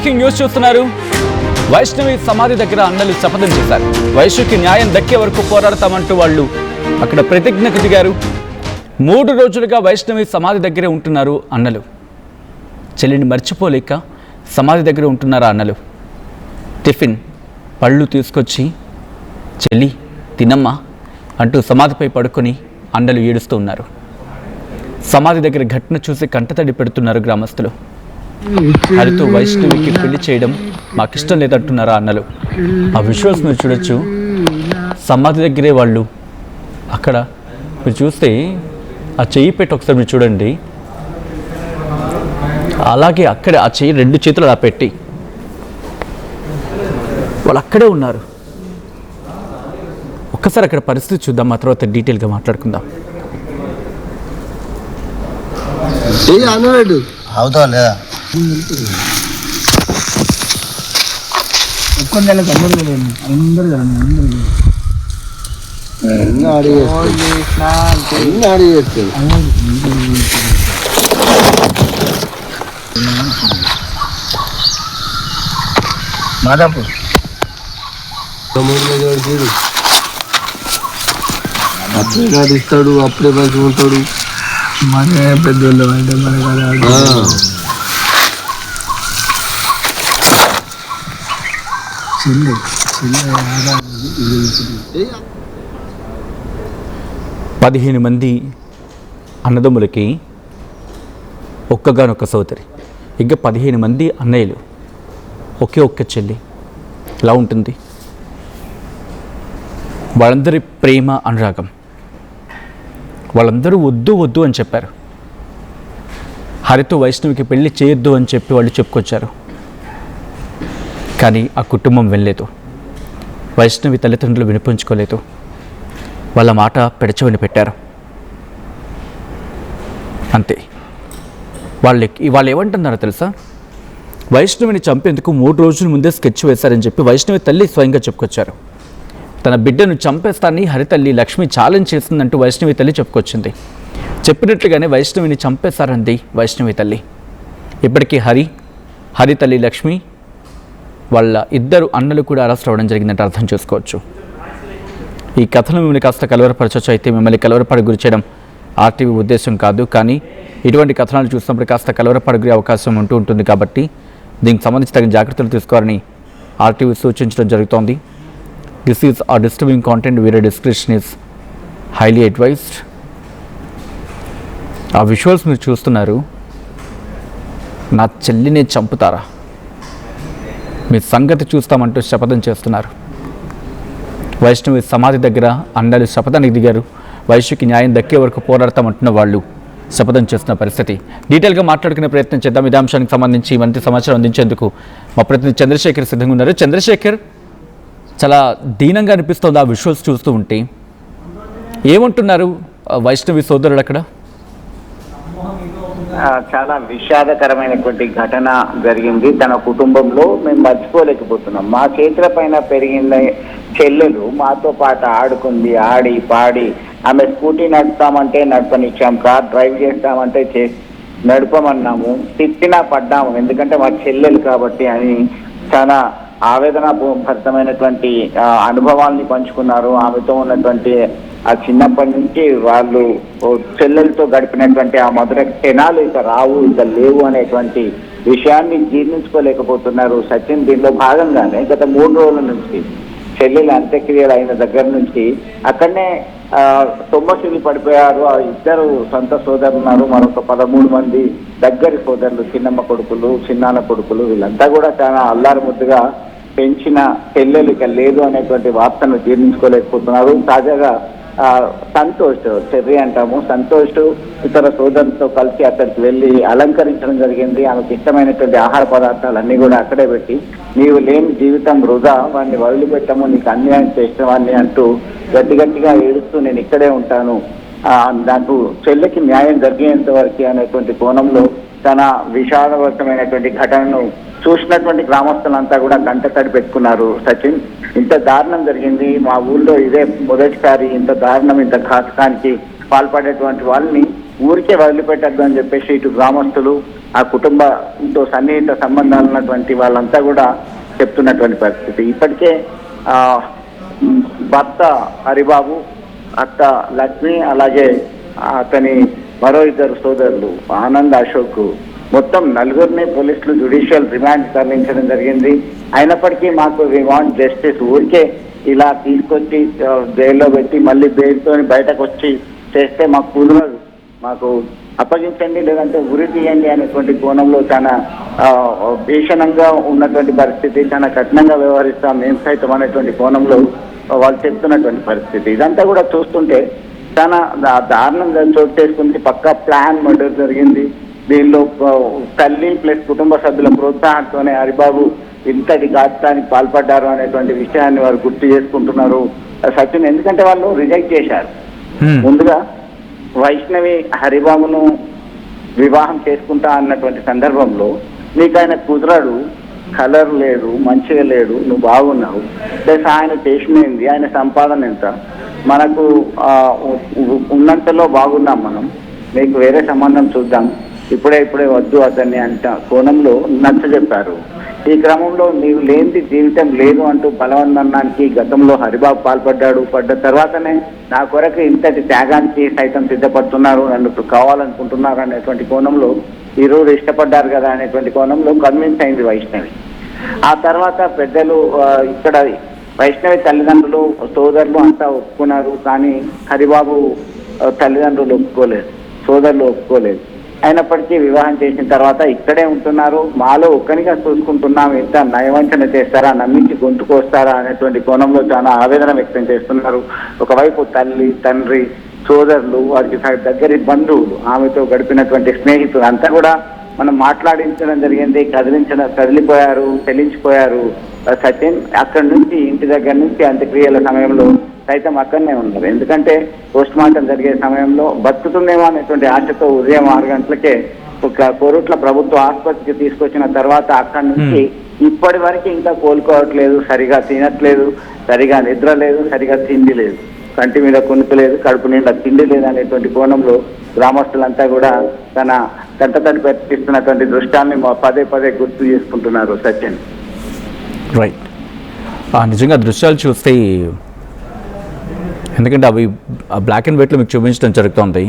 Breaking news చూస్తున్నారు. వైష్ణవి సమాధి దగ్గర అన్నలు శపథం చేశారు. వైష్ణవికి న్యాయం దక్కే వరకు పోరాడతామంటూ వాళ్ళు అక్కడ ప్రతిజ్ఞకు దిగారు. 3 రోజులుగా వైష్ణవి సమాధి దగ్గరే ఉంటున్నారు అన్నలు. చెల్లిని మర్చిపోలేక సమాధి దగ్గర ఉంటున్నారా అన్నలు. టిఫిన్ పళ్ళు తీసుకొచ్చి చెల్లి తినమ్మా అంటూ సమాధిపై పడుకొని అన్నలు ఏడుస్తూ ఉన్నారు. సమాధి దగ్గర ఘటన చూసి కంటతడి పెడుతున్నారు గ్రామస్తులు. హరితో వైష్ణవికి పెళ్లి చేయడం మాకిష్టం లేదంటున్నారా అన్నలు. ఆ విజువల్స్ మీరు చూడొచ్చు. సమాధి దగ్గరే వాళ్ళు అక్కడ మీరు చూస్తే ఆ చెయ్యి పెట్టి ఒకసారి మీరు చూడండి. అలాగే అక్కడే ఆ చెయ్యి 2 చేతులు అలా పెట్టి వాళ్ళు అక్కడే ఉన్నారు. ఒక్కసారి అక్కడ పరిస్థితి చూద్దాం, ఆ తర్వాత డీటెయిల్గా మాట్లాడుకుందాం. అవుతా లేదా మాదాపూర్ అప్పుడే ఇస్తాడు, అప్పుడే మంచిగా ఉంటాడు. మన పెద్దోళ్ళు అంటే మన 15 మంది అన్నదమ్ములకి ఒక్కగానొక్క సోదరి, ఇంకా 15 మంది అన్నయ్యలు, ఒకే ఒక్క చెల్లి. ఎలా ఉంటుంది వాళ్ళందరి ప్రేమ అనురాగం? వాళ్ళందరూ వద్దు వద్దు అని చెప్పారు. హరితో వైష్ణవికి పెళ్లి చేయొద్దు అని చెప్పి వాళ్ళు చెప్పుకొచ్చారు. కానీ ఆ కుటుంబం వెళ్ళలేదు. వైష్ణవి తల్లిదండ్రులు వినిపించుకోలేదు. వాళ్ళ మాట పెడచవని పెట్టారు. అంతే. వాళ్ళు ఏమంటున్నారో తెలుసా? వైష్ణవిని చంపేందుకు 3 రోజుల ముందే స్కెచ్ వేశారని చెప్పి వైష్ణవి తల్లి స్వయంగా చెప్పుకొచ్చారు. తన బిడ్డను చంపేస్తానని హరితల్లి లక్ష్మి ఛాలెంజ్ చేసిందంటూ వైష్ణవి తల్లి చెప్పుకొచ్చింది. చెప్పినట్లుగానే వైష్ణవిని చంపేస్తారంది వైష్ణవి తల్లి. ఇప్పటికీ హరితల్లి లక్ష్మి వాళ్ళ 2 అన్నలు కూడా అరెస్ట్ అవ్వడం జరిగిందంటే అర్థం చేసుకోవచ్చు. ఈ కథను మిమ్మల్ని కాస్త కలవరపరచవచ్చు. అయితే మిమ్మల్ని కలవరపడి గురి చేయడం ఆర్టీవీ ఉద్దేశం కాదు. కానీ ఇటువంటి కథనాలు చూసినప్పుడు కాస్త కలవరపడే అవకాశం ఉంటుంది. కాబట్టి దీనికి సంబంధించి తగిన జాగ్రత్తలు తీసుకోవాలని ఆర్టీవీ సూచించడం జరుగుతోంది. దిస్ ఈజ్ ఆ డిస్టర్బింగ్ కాంటెంట్. వీరే డిస్క్రిప్షన్ ఈజ్ హైలీ అడ్వైజ్డ్. ఆ విజువల్స్ మీరు చూస్తున్నారు. నా చెల్లిని చంపుతారా, మీ సంగతి చూస్తామంటూ శపథం చేస్తున్నారు. వైష్ణవి సమాధి దగ్గర అన్నలు శపథానికి దిగారు. వైష్ణవికి న్యాయం దక్కే వరకు పోరాడతామంటున్న వాళ్ళు శపథం చేస్తున్న పరిస్థితి. డీటెయిల్గా మాట్లాడుకునే ప్రయత్నం చేద్దాం. ఇదే అంశానికి సంబంధించి మంచి సమాచారం అందించేందుకు మా ప్రతినిధి చంద్రశేఖర్ సిద్ధంగా ఉన్నారు. చంద్రశేఖర్, చాలా దీనంగా అనిపిస్తుంది ఆ విజువల్స్ చూస్తూ ఉంటే. ఏమంటున్నారు వైష్ణవి సోదరుడు అక్కడ? చాలా విషాదకరమైనటువంటి ఘటన జరిగింది తన కుటుంబంలో. మేము మర్చిపోలేకపోతున్నాం. మా చేతుల పైన పెరిగిన చెల్లెలు మాతో పాటు ఆడుకుంది, ఆడి పాడి. ఆమె స్కూటీ నడుపుతామంటే నడపనిచ్చాం, కార్ డ్రైవ్ చేస్తామంటే నడపమన్నాము, తిట్టినా పడ్డాము, ఎందుకంటే మా చెల్లెలు కాబట్టి అని చాలా ఆవేదన భరితమైనటువంటి అనుభవాల్ని పంచుకున్నారు. ఆమెతో ఉన్నటువంటి ఆ చిన్నప్పటి నుంచి వాళ్ళు చెల్లెలతో గడిపినటువంటి ఆ మధుర క్షణాలు ఇక రావు, ఇక లేవు అనేటువంటి విషయాన్ని జీర్ణించుకోలేకపోతున్నారు సచిన్. దీనిలో భాగంగానే గత 3 రోజుల నుంచి చెల్లెలు అంత్యక్రియలు అయిన దగ్గర నుంచి అక్కడనే తొమ్మసిలి పడిపోయారు. ఆ 2 సొంత సోదరులు ఉన్నారు, మరొక 13 మంది దగ్గరి సోదరులు, చిన్నమ్మ కొడుకులు, చిన్నాన్న కొడుకులు. వీళ్ళంతా కూడా చాలా అల్లారు ముద్దుగా పెంచిన చెల్లెలు ఇక లేదు అనేటువంటి వార్తను జీర్ణించుకోలేకపోతున్నారు. తాజాగా సంతోష్, చెర్రీ అంటాము, సంతోష్ ఇతర సోదరులతో కలిసి అక్కడికి వెళ్ళి అలంకరించడం జరిగింది. ఆమెకు ఇష్టమైనటువంటి ఆహార పదార్థాలన్నీ కూడా అక్కడే పెట్టి, నీవు లేని జీవితం వృధా, వాడిని వదిలిపెట్టము, నీకు అన్యాయం చేసినవాడిని అంటూ గట్టిగా ఏడుస్తూ నేను ఇక్కడే ఉంటాను, నాకు చెల్లెకి న్యాయం జరిగేంత వరకు అనేటువంటి కోణంలో తన విషాదవంతమైనటువంటి ఘటనను చూసినటువంటి గ్రామస్తులంతా కూడా గంటతడి పెట్టుకున్నారు. సచిన్, ఇంత దారుణం జరిగింది మా ఊళ్ళో, ఇదే మొదటిసారి ఇంత దారుణం, ఇంత ఘాతకానికి పాల్పడేటువంటి వాళ్ళని ఊరికే వదిలిపెట్టద్దు అని చెప్పేసి ఇటు గ్రామస్తులు, ఆ కుటుంబంతో సన్నిహిత సంబంధాలు ఉన్నటువంటి వాళ్ళంతా కూడా చెప్తున్నటువంటి పరిస్థితి. ఇప్పటికే భర్త హరిబాబు, అత్త లక్ష్మి, అలాగే అతని మరో ఇద్దరు సోదరులు ఆనంద్, అశోక్, మొత్తం నలుగురిని పోలీసులు జ్యుడిషియల్ రిమాండ్ తరలించడం జరిగింది. అయినప్పటికీ మాకు వి వాంట్ జస్టిస్, ఊరికే ఇలా తీసుకొచ్చి జైల్లో పెట్టి మళ్ళీ బెయిల్తో బయటకు వచ్చి చేస్తే మాకు కుదరదు, మాకు అప్పగించండి లేదంటే ఉరి తీయండి అనేటువంటి కోణంలో చాలా భీషణంగా ఉన్నటువంటి పరిస్థితి, చాలా కఠినంగా వ్యవహరిస్తాం మేము సైతం అనేటువంటి కోణంలో వాళ్ళు చెప్తున్నటువంటి పరిస్థితి. ఇదంతా కూడా చూస్తుంటే చాలా దారుణంగా చోటు చేసుకుంది. పక్కా ప్లాన్ మర్డర్ జరిగింది. దీనిలో తల్లి ప్లస్ కుటుంబ సభ్యుల ప్రోత్సాహంతోనే హరిబాబు ఇంతటి ఘాతానికి పాల్పడ్డారు అనేటువంటి విషయాన్ని వారు గుర్తు చేసుకుంటున్నారు సచిన్. ఎందుకంటే వాళ్ళు రిజెక్ట్ చేశారు. ముందుగా వైష్ణవి హరిబాబును వివాహం చేసుకుంటా అన్నటువంటి సందర్భంలో నీకు ఆయన కుదరడు, కలర్ లేదు, మంచిగా లేడు, నువ్వు బాగున్నావు, ప్లస్ ఆయన చేసినది, ఆయన సంపాదన ఎంత, మనకు ఉన్నంతలో బాగున్నాం, మనం నీకు వేరే సంబంధం చూద్దాం, ఇప్పుడే వద్దు అతన్ని అంట కోణంలో నచ్చజెప్పారు. ఈ క్రమంలో నీవు లేనిది జీవితం లేదు అంటూ బలవంతనానికి గతంలో హరిబాబు పడ్డ తర్వాతనే నా కొరకు ఇంతటి త్యాగానికి సైతం సిద్ధపడుతున్నారు, నన్ను కావాలనుకుంటున్నారు అనేటువంటి కోణంలో ఈరోజు ఇష్టపడ్డారు కదా అనేటువంటి కోణంలో కన్విన్స్ అయింది వైష్ణవి. ఆ తర్వాత పెద్దలు ఇక్కడ వైష్ణవి తల్లిదండ్రులు, సోదరులు అంతా ఒప్పుకున్నారు. కానీ హరిబాబు తల్లిదండ్రులు ఒప్పుకోలేదు, సోదరులు ఒప్పుకోలేదు. అయినప్పటికీ వివాహం చేసిన తర్వాత ఇక్కడే ఉంటున్నారు. మాలో ఒక్కనిగా చూసుకుంటున్నాం, ఎంత నయవంచన చేస్తారా, నమ్మించి గొంతుకొస్తారా అనేటువంటి కోణంలో చాలా ఆవేదన వ్యక్తం చేస్తున్నారు. ఒకవైపు తల్లి, తండ్రి, సోదరులు, వారికి దగ్గరి బంధువులు, ఆమెతో గడిపినటువంటి స్నేహితులు అంతా కూడా మనం మాట్లాడించడం జరిగింది. కదిలిపోయారు, చెల్లించిపోయారు సచిన్. అక్కడి నుంచి ఇంటి దగ్గర నుంచి అంత్యక్రియల సమయంలో సైతం అక్కడనే ఉన్నారు. ఎందుకంటే పోస్ట్ మార్టం జరిగే సమయంలో బతుకుతుందేమో అనేటువంటి ఆశతో ఉదయం 6 గంటలకే ఒక కోరుట్ల ప్రభుత్వ ఆసుపత్రికి తీసుకొచ్చిన తర్వాత అక్కడి నుంచి ఇప్పటి వరకు ఇంకా కోలుకోవట్లేదు, సరిగా తినట్లేదు, సరిగా నిద్ర లేదు, సరిగా తిండి లేదు, కంటి మీద కొనుక్కు లేదు, కడుపు నిండా తిండి లేదు అనేటువంటి కోణంలో గ్రామస్తులంతా కూడా తన కంటతడి పెట్టిస్తున్నటువంటి దృష్టాన్ని పదే గుర్తు చేసుకుంటున్నారు సచిన్. రైట్. నిజంగా దృశ్యాలు చూస్తే, ఎందుకంటే అవి బ్లాక్ అండ్ వైట్లో మీకు చూపించడం జరుగుతుంది.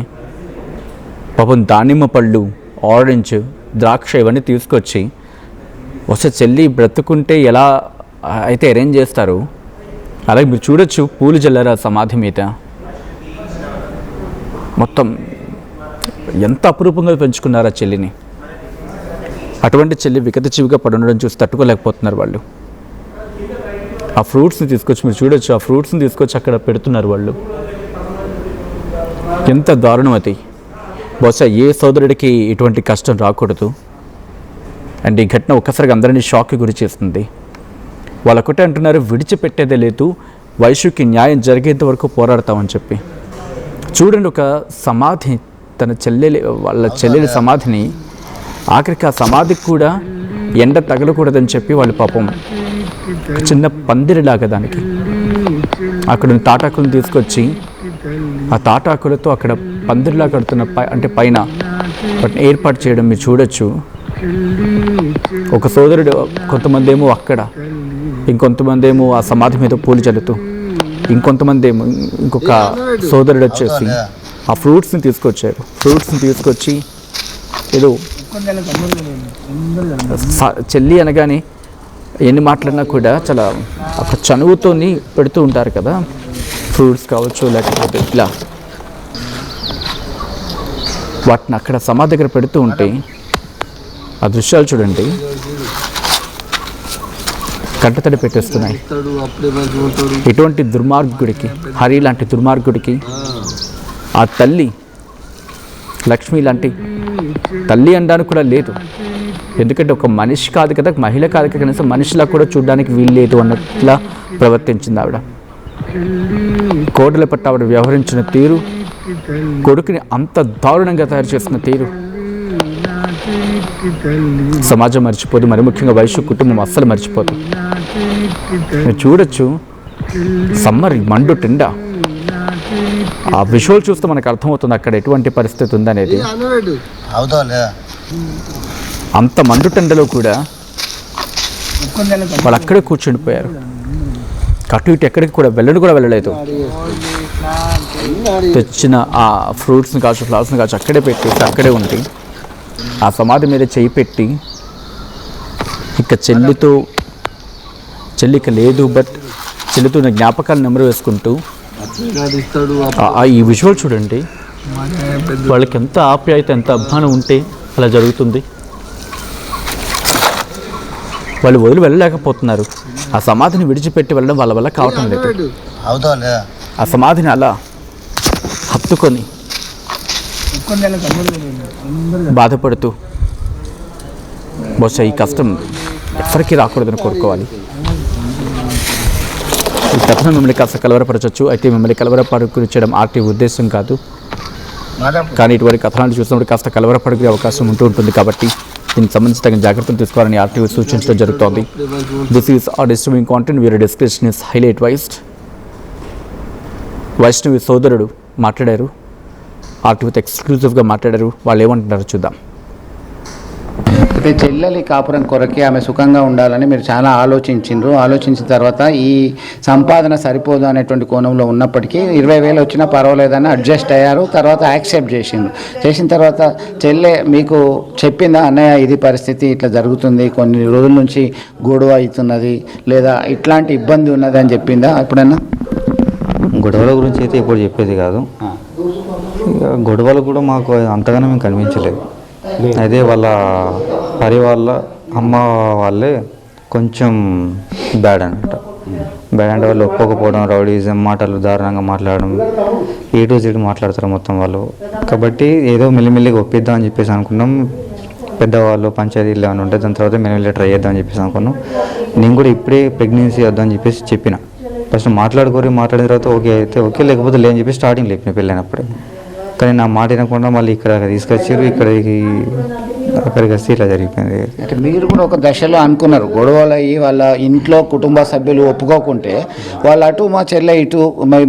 పాపం దానిమ్మ పళ్ళు, ఆరెంజ్, ద్రాక్ష ఇవన్నీ తీసుకొచ్చి వస్తే చెల్లి బ్రతుకుంటే ఎలా అయితే అరేంజ్ చేస్తారు, అలాగే మీరు చూడొచ్చు పూలు జల్లారు ఆ సమాధి మీద. మొత్తం ఎంత అపురూపంగా పెంచుకున్నారు ఆ చెల్లిని. అటువంటి చెల్లి వికత జీవిగా పడి ఉండడం చూసి తట్టుకోలేకపోతున్నారు వాళ్ళు. ఆ ఫ్రూట్స్ని తీసుకొచ్చి మీరు చూడొచ్చు, ఆ ఫ్రూట్స్ని తీసుకొచ్చి అక్కడ పెడుతున్నారు వాళ్ళు. ఎంత దారుణం అది. బహుశా ఏ సోదరుడికి ఇటువంటి కష్టం రాకూడదు. అండ్ ఈ ఘటన ఒక్కసారిగా అందరినీ షాక్కి గురి చేస్తుంది. వాళ్ళు ఒకటే అంటున్నారు, విడిచిపెట్టేదే లేదు, వైశ్యుకి న్యాయం జరిగేంత వరకు పోరాడతామని చెప్పి. చూడండి, ఒక సమాధి, వాళ్ళ చెల్లెలి సమాధిని, ఆఖరికి ఆ సమాధికి కూడా ఎండ తగలకూడదని చెప్పి వాళ్ళు పాపం చిన్న పందిరిలాగా దానికి అక్కడ తాటాకులను తీసుకొచ్చి ఆ తాటాకులతో అక్కడ పందిరిలా కడుతున్న అంటే పైన ఏర్పాటు చేయడం మీరు చూడొచ్చు. ఒక సోదరుడు, కొంతమంది ఏమో అక్కడ, ఇంకొంతమంది ఏమో ఆ సమాధి మీద పూలు చల్లుతూ, ఇంకొంతమంది ఏమో ఇంకొక సోదరుడు వచ్చేసి ఆ ఫ్రూట్స్ని తీసుకొచ్చారు. ఫ్రూట్స్ని తీసుకొచ్చి ఏదో చెల్లి అనగానే ఎన్ని మాట్లాడినా కూడా చాలా ఒక చనువుతోని పెడుతూ ఉంటారు కదా, ఫ్రూట్స్ కావచ్చు లేకపోతే ఇట్లా వాటిని అక్కడ సమాధి దగ్గర పెడుతూ ఉంటే ఆ దృశ్యాలు చూడండి, కంటతడి పెట్టేస్తున్నాయి. ఇటువంటి దుర్మార్గుడికి, హరి లాంటి దుర్మార్గుడికి ఆ తల్లి లక్ష్మి లాంటి తల్లి అనడానికి కూడా లేదు. ఎందుకంటే ఒక మనిషి కాదు కదా, మహిళ కాదు కదా, కనీసం మనిషిలా కూడా చూడడానికి వీల్లేదు అన్నట్లా ప్రవర్తించింది ఆవిడ. కోడల పట్ల ఆవిడ వ్యవహరించిన తీరు, కొడుకుని అంత దారుణంగా తయారు చేసిన తీరు సమాజం మర్చిపోదు. మరి ముఖ్యంగా వైశ్య కుటుంబం అస్సలు మర్చిపోదు. మీరు చూడొచ్చు, సమ్మర్ మండు టెండ, ఆ విజువల్ చూస్తే మనకు అర్థమవుతుంది అక్కడ ఎటువంటి పరిస్థితి ఉందనేది. అంత మండుటెండలో కూడా వాళ్ళు అక్కడే కూర్చుండిపోయారు. అటు ఇటు ఎక్కడికి కూడా వెళ్ళలేదు. తెచ్చిన ఆ ఫ్రూట్స్ని కావచ్చు, ఫ్లవర్స్ని కావచ్చు అక్కడే పెట్టేసి అక్కడే ఉండి ఆ సమాధి మీద చేయి పెట్టి ఇక చెల్లిక లేదు, బట్ చెల్లితో ఉన్న జ్ఞాపకాలు నెమరు వేసుకుంటూ ఈ విజువల్ చూడండి. వాళ్ళకి ఎంత ఆప్యాయత, ఎంత అభిమానం ఉంటే అలా జరుగుతుంది. వాళ్ళు వదిలి వెళ్ళలేకపోతున్నారు. ఆ సమాధిని విడిచిపెట్టి వెళ్ళడం వాళ్ళ వల్ల కావటం లేదు. ఆ సమాధిని అలా హత్తుకొని బాధపడుతూ బహుశా ఈ కష్టం ఎవరికి రాకూడదని కోరుకోవాలి. ఈ కథనం మిమ్మల్ని కాస్త కలవరపరచవచ్చు. అయితే మిమ్మల్ని కలవరపడుకునిచ్చడం ఆర్టీ ఉద్దేశం కాదు. కానీ ఇటువంటి కథనాలు చూసినప్పుడు కాస్త కలవరపడుకునే అవకాశం ఉంటుంది. కాబట్టి దీనికి సంబంధించి తగిన జాగ్రత్తలు తీసుకోవాలని ఆర్టీవీ సూచించడం జరుగుతోంది. దిస్ ఈస్ ఆ డిస్టర్బింగ్ కాంటెంట్. వీరి description is highly advised. Vaishnavi సోదరుడు మాట్లాడారు, ఆర్టీవీతో ఎక్స్క్లూజివ్గా మాట్లాడారు. వాళ్ళు ఏమంటున్నారో చూద్దాం. అయితే చెల్లెలి కాపురం కొరకే ఆమె సుఖంగా ఉండాలని మీరు చాలా ఆలోచించిన తర్వాత ఈ సంపాదన సరిపోదు అనేటువంటి కోణంలో ఉన్నప్పటికీ 20,000 వచ్చినా పర్వాలేదని అడ్జస్ట్ అయ్యారు. తర్వాత యాక్సెప్ట్ చేసిన తర్వాత చెల్లె మీకు చెప్పిందా, అన్నయ్య ఇది పరిస్థితి ఇట్లా జరుగుతుంది, కొన్ని రోజుల నుంచి గొడవ అవుతున్నది, లేదా ఇట్లాంటి ఇబ్బంది ఉన్నది అని చెప్పిందా ఎప్పుడన్నా? గొడవల గురించి అయితే ఎప్పుడు చెప్పేది కాదు. గొడవలు కూడా మాకు అంతగానో మేము కనిపించలేదు. అయితే వాళ్ళ వాళ్ళ అమ్మ వాళ్ళే కొంచెం బ్యాడ్ అంటే వాళ్ళు ఒప్పుకోకపోవడం, రౌడీజం, మాటలు దారుణంగా మాట్లాడడం, A to Z మాట్లాడతారు మొత్తం వాళ్ళు. కాబట్టి ఏదో మెల్లిమెల్లిగా ఒప్పిద్దాం అని చెప్పేసి అనుకున్నాం. పెద్దవాళ్ళు పంచాయతీలు ఏమైనా ఉంటే దాని తర్వాత మెల్లిమెల్లి ట్రై చేద్దాం అని చెప్పేసి అనుకున్నాం. నేను కూడా ఇప్పుడే ప్రెగ్నెన్సీ వద్దామని చెప్పేసి చెప్పిన. ఫస్ట్ మాట్లాడిన తర్వాత ఓకే అయితే ఓకే, లేకపోతే లేని చెప్పి స్టార్టింగ్ లేపిన పెళ్ళైనప్పుడే. కానీ నా మాట వినకుండా మళ్ళీ ఇక్కడ తీసుకొచ్చారు. అక్కడికి వస్తే ఇలా జరిగిపోయింది. అంటే మీరు కూడా ఒక దశలో అనుకున్నారు, గొడవలు అయ్యి వాళ్ళ ఇంట్లో కుటుంబ సభ్యులు ఒప్పుకోకుంటే వాళ్ళు అటు మా చెల్లె ఇటు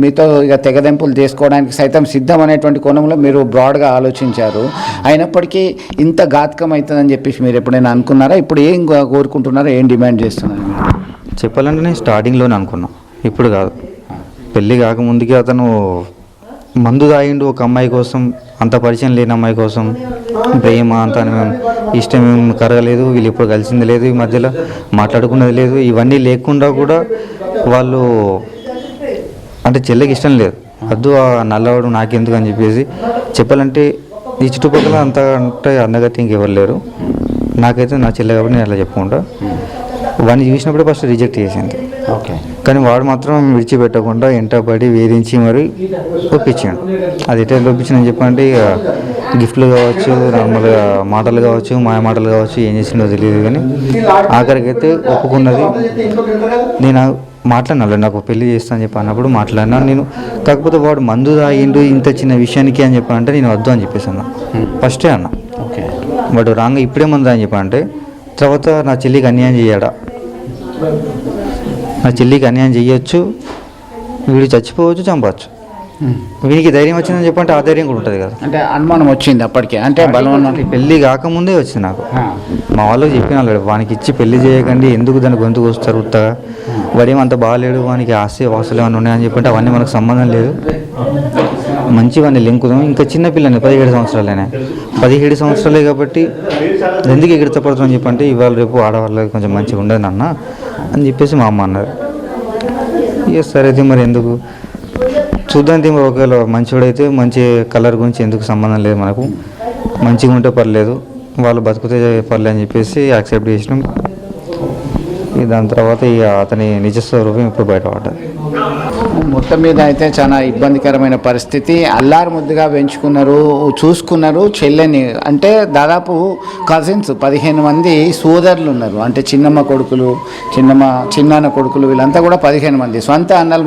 మీతో ఇక తెగదెంపులు చేసుకోవడానికి సైతం సిద్ధం అనేటువంటి కోణంలో మీరు బ్రాడ్గా ఆలోచించారు. అయినప్పటికీ ఇంత ఘాతకం అవుతుందని చెప్పేసి మీరు ఎప్పుడైనా అనుకున్నారా? ఇప్పుడు ఏం కోరుకుంటున్నారో, ఏం డిమాండ్ చేస్తున్నారు? చెప్పాలంటే నేను స్టార్టింగ్లోనే అనుకున్నా, ఇప్పుడు కాదు. పెళ్ళి కాకముందుకి అతను మందు తాగిండు ఒక అమ్మాయి కోసం, అంత పరిచయం లేని అమ్మాయి కోసం. ప్రేమ అంత ఇష్టం ఏం కరగలేదు, వీళ్ళు ఇప్పుడు కలిసింది లేదు, ఈ మధ్యలో మాట్లాడుకున్నది లేదు. ఇవన్నీ లేకుండా కూడా వాళ్ళు అంటే చెల్లెకి ఇష్టం లేదు, వద్దు ఆ నల్లవాడు నాకెందుకు అని చెప్పేసి. చెప్పాలంటే ఈ చుట్టుపక్కల అంత అంటే అందగతి ఇంకెవరు లేరు. నాకైతే నా చెల్లె కాబట్టి నేను అలా చెప్పుకుంటా. వాడిని చూసినప్పుడే ఫస్ట్ రిజెక్ట్ చేసింది. ఓకే. కానీ వాడు మాత్రం విడిచిపెట్టకుండా ఎంటపడి వేధించి మరి ఒప్పించాడు. అది ఎట్లా ఒప్పించిందని చెప్పంటే ఇక గిఫ్ట్లు కావచ్చు, నార్మల్గా మాటలు కావచ్చు, మాయ మాటలు కావచ్చు, ఏం చేసిండో తెలియదు. కానీ ఆఖరికైతే ఒప్పుకున్నది. నేను మాట్లాడినా, నాకు పెళ్లి చేస్తాను చెప్పి అన్నప్పుడు మాట్లాడినా నేను. కాకపోతే వాడు మందు తాగిండు ఇంత చిన్న విషయానికి అని చెప్పానంటే నేను వద్దు అని చెప్పేసి అన్నా. ఫస్టే అన్నా. ఓకే. వాడు రాంగ్ ఇప్పుడే మందు అని చెప్పానంటే తర్వాత నా చెల్లికి అన్యాయం చేయడా, నా చెల్లికి అన్యాయం చేయొచ్చు, వీడు చచ్చిపోవచ్చు, చంపవచ్చు. వీనికి ధైర్యం వచ్చిందని చెప్పంటే ఆ ధైర్యం కూడా ఉంటుంది కదా. అంటే అనుమానం వచ్చింది అప్పటికే, అంటే బలవంతం పెళ్ళి కాకముందే వచ్చింది నాకు. మా వాళ్ళకి చెప్పిన వానికి ఇచ్చి పెళ్లి చేయకండి, ఎందుకు దాని గొంతుకు వస్తారు ఉత్తగా, వాడేమంత బాగాలేడు, వానికి ఆస్తి వాసులు ఏమైనా ఉన్నాయని చెప్పంటే అవన్నీ మనకు సంబంధం లేదు, మంచి వాడిని లింకుదాం. ఇంకా చిన్నపిల్లని 17 సంవత్సరాలైనా, 17 సంవత్సరాలే కాబట్టి ఎందుకు ఎగిరితపడుతుందని చెప్పంటే ఇవాళ రేపు ఆడవాళ్ళకి కొంచెం మంచిగా ఉండదు నాన్న అని చెప్పేసి మా అమ్మ అన్నారు. ఇక సరే అయితే మరి ఎందుకు చూద్దాం, మరి ఒకవేళ మంచివాడైతే మంచి కలర్ గురించి ఎందుకు సంబంధం లేదు మనకు, మంచిగా ఉంటే పర్లేదు, వాళ్ళు బతుకుతే పర్లేదు అని చెప్పేసి యాక్సెప్ట్ చేసినాం. దాని తర్వాత ఇక అతని నిజస్వరూపం ఇప్పుడు బయటపడ్డది. మొత్తం మీద అయితే చాలా ఇబ్బందికరమైన పరిస్థితి. అల్లారు ముద్దుగా చూసుకున్నారు చెల్లెని. అంటే దాదాపు కజిన్స్ 15 మంది సోదరులు ఉన్నారు. అంటే చిన్నమ్మ కొడుకులు, చిన్నాన్న కొడుకులు, వీళ్ళంతా కూడా 15 మంది సొంత అన్నలు